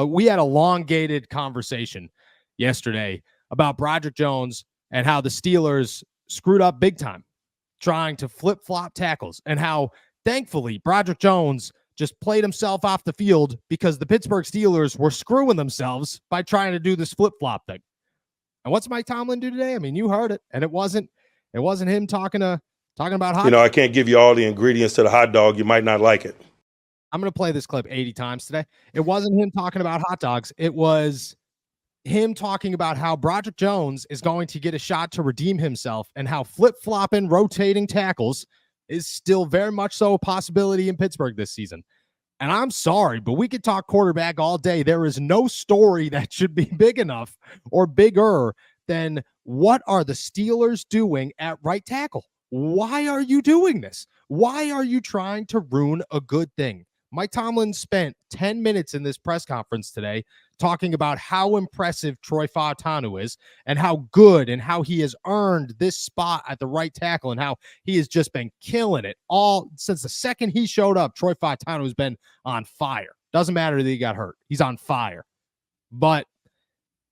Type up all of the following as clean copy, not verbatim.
We had a elongated conversation yesterday about Broderick Jones and how the Steelers screwed up big time trying to flip-flop tackles, and how thankfully Broderick Jones just played himself off the field because the Pittsburgh Steelers were screwing themselves by trying to do this flip-flop thing. And what's Mike Tomlin do today? I mean, you heard it, and it wasn't him talking about hot. I can't give you all the ingredients to the hot dog. You might not like it. I'm going to play this clip 80 times today. It wasn't him talking about hot dogs. It was him talking about how Broderick Jones is going to get a shot to redeem himself, and how flip-flopping, rotating tackles is still very much so a possibility in Pittsburgh this season. And I'm sorry, but we could talk quarterback all day. There is no story that should be big enough or bigger than what are the Steelers doing at right tackle? Why are you doing this? Why are you trying to ruin a good thing? Mike Tomlin spent 10 minutes in this press conference today talking about how impressive Troy Fautanu is, and how good and how he has earned this spot at the right tackle, and how he has just been killing it all since the second he showed up. Troy Fautanu has been on fire. Doesn't matter that he got hurt. He's on fire. But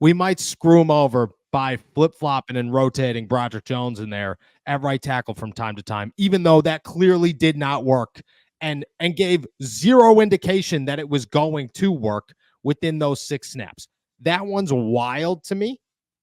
we might screw him over by flip-flopping and rotating Broderick Jones in there at right tackle from time to time, even though that clearly did not work and gave zero indication that it was going to work within those 6 snaps. That one's wild to me.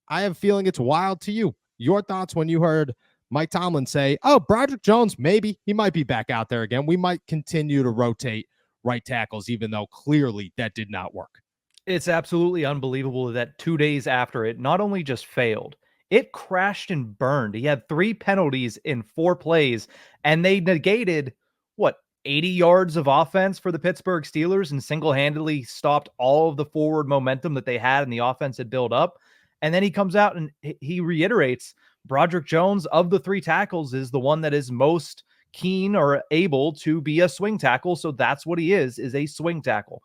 I have a feeling it's wild to you. Your thoughts when you heard Mike Tomlin say, oh, Broderick Jones, maybe he might be back out there again. We might continue to rotate right tackles, even though clearly that did not work. It's absolutely unbelievable that 2 days after it not only just failed, it crashed and burned. He had 3 penalties in 4 plays, and they negated, 80 yards of offense for the Pittsburgh Steelers, and single-handedly stopped all of the forward momentum that they had and the offense had built up. And then he comes out and he reiterates Broderick Jones, of the 3 tackles, is the one that is most keen or able to be a swing tackle. So that's what he is a swing tackle.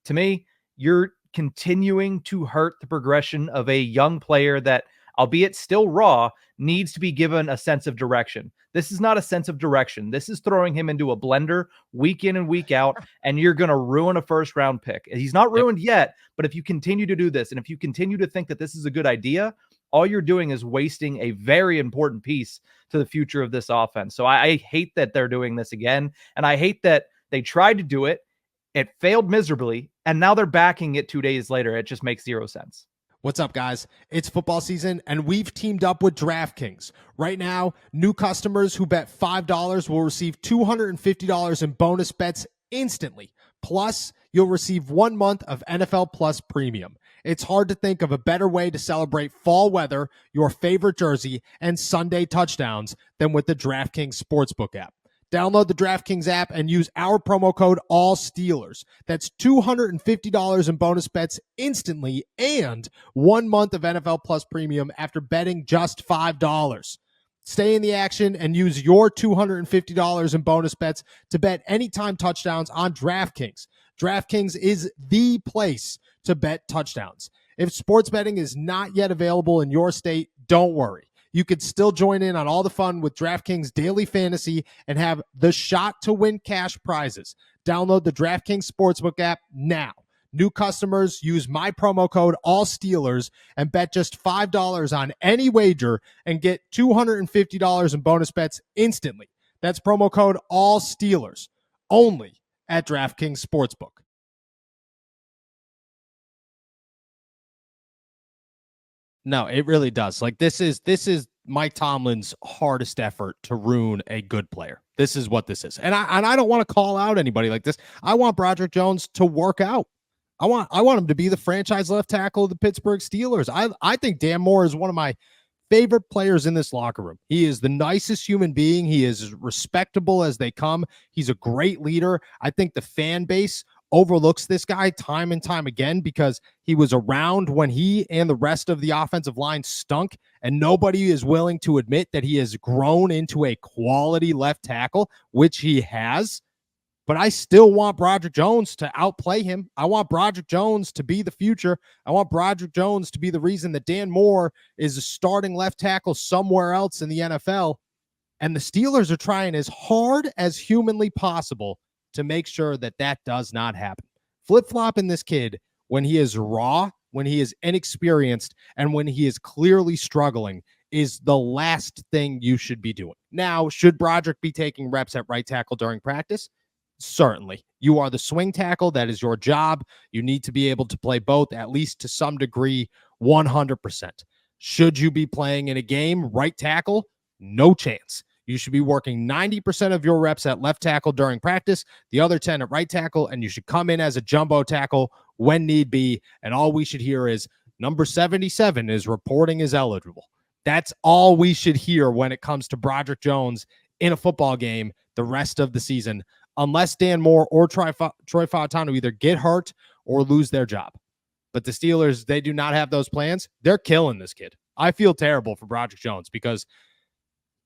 To me, you're continuing to hurt the progression of a young player that, albeit still raw, needs to be given a sense of direction. This is not a sense of direction. This is throwing him into a blender week in and week out, and you're going to ruin a first-round pick. He's not ruined yet, but if you continue to do this, and if you continue to think that this is a good idea, all you're doing is wasting a very important piece to the future of this offense. So I hate that they're doing this again, and I hate that they tried to do it. It failed miserably, and now they're backing it 2 days later. It just makes zero sense. What's up, guys? It's football season, and we've teamed up with DraftKings. Right now, new customers who bet $5 will receive $250 in bonus bets instantly. Plus, you'll receive 1 month of NFL Plus Premium. It's hard to think of a better way to celebrate fall weather, your favorite jersey, and Sunday touchdowns than with the DraftKings Sportsbook app. Download the DraftKings app and use our promo code ALLSTEELERS. That's $250 in bonus bets instantly, and 1 month of NFL Plus Premium after betting just $5. Stay in the action and use your $250 in bonus bets to bet anytime touchdowns on DraftKings. DraftKings is the place to bet touchdowns. If sports betting is not yet available in your state, don't worry. You could still join in on all the fun with DraftKings Daily Fantasy and have the shot to win cash prizes. Download the DraftKings Sportsbook app now. New customers use my promo code ALLSTEELERS and bet just $5 on any wager and get $250 in bonus bets instantly. That's promo code ALLSTEELERS only at DraftKings Sportsbook. No, it really does. Like, this is Mike Tomlin's hardest effort to ruin a good player. This is what this is. And I don't want to call out anybody like this. I want Broderick Jones to work out. I want him to be the franchise left tackle of the Pittsburgh Steelers. I think Dan Moore is one of my favorite players in this locker room. He is the nicest human being. He is as respectable as they come. He's a great leader. I think the fan base overlooks this guy time and time again because he was around when he and the rest of the offensive line stunk, and nobody is willing to admit that he has grown into a quality left tackle, which he has. But I still want Broderick Jones to outplay him. I want Broderick Jones to be the future. I want Broderick Jones to be the reason that Dan Moore is a starting left tackle somewhere else in the NFL. And the Steelers are trying as hard as humanly possible to make sure that that does not happen. Flip-flopping this kid when he is raw, when he is inexperienced, and when he is clearly struggling is the last thing you should be doing. Now, should Broderick be taking reps at right tackle during practice? Certainly. You are the swing tackle. That is your job. You need to be able to play both, at least to some degree, 100%. Should you be playing in a game right tackle? No chance. You should be working 90% of your reps at left tackle during practice, the other 10 at right tackle, and you should come in as a jumbo tackle when need be. And all we should hear is number 77 is reporting is eligible. That's all we should hear when it comes to Broderick Jones in a football game the rest of the season, unless Dan Moore or Troy Fautanu either get hurt or lose their job. But the Steelers, they do not have those plans. They're killing this kid. I feel terrible for Broderick Jones because,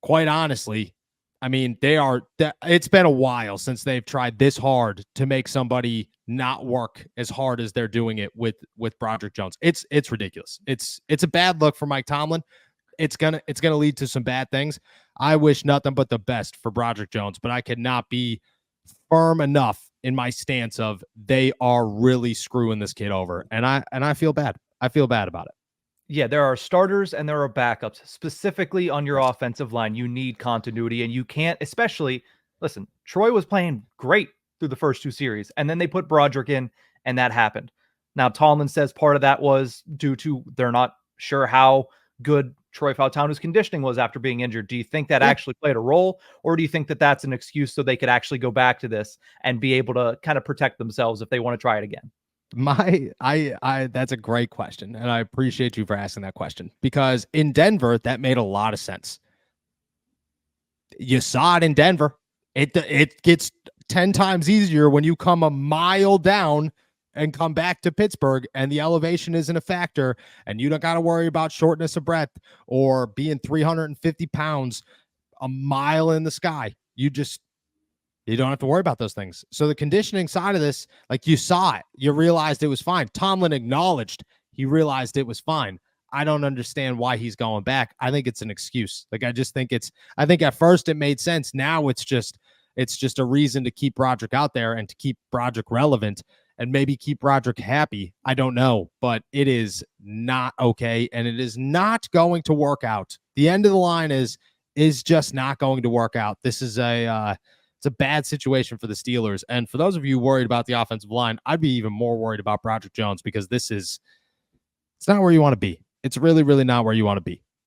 quite honestly, I mean, it's been a while since they've tried this hard to make somebody not work as hard as they're doing it with Broderick Jones. It's ridiculous. It's a bad look for Mike Tomlin. It's gonna lead to some bad things. I wish nothing but the best for Broderick Jones, but I could not be firm enough in my stance of they are really screwing this kid over, and I feel bad. I feel bad about it. Yeah, there are starters and there are backups. Specifically on your offensive line, you need continuity, and you can't, especially, listen, Troy was playing great through the first 2 series, and then they put Broderick in, and that happened. Now, Tomlin says part of that was due to they're not sure how good Troy Fautanu's conditioning was after being injured. Do you think that actually played a role, or do you think that that's an excuse so they could actually go back to this and be able to kind of protect themselves if they want to try it again? That's a great question, and I appreciate you for asking that question, because in Denver that made a lot of sense. You saw it in Denver. It gets 10 times easier when you come a mile down and come back to Pittsburgh and the elevation isn't a factor and you don't got to worry about shortness of breath or being 350 pounds a mile in the sky. You don't have to worry about those things. So the conditioning side of this, like, you saw it, you realized it was fine. Tomlin acknowledged he realized it was fine. I don't understand why he's going back. I think it's an excuse. Like, I think at first it made sense. Now it's just a reason to keep Broderick out there and to keep Broderick relevant and maybe keep Broderick happy. I don't know, but it is not okay. And it is not going to work out. The end of the line is just not going to work out. This is it's a bad situation for the Steelers. And for those of you worried about the offensive line, I'd be even more worried about Broderick Jones, because it's not where you want to be. It's really, really not where you want to be.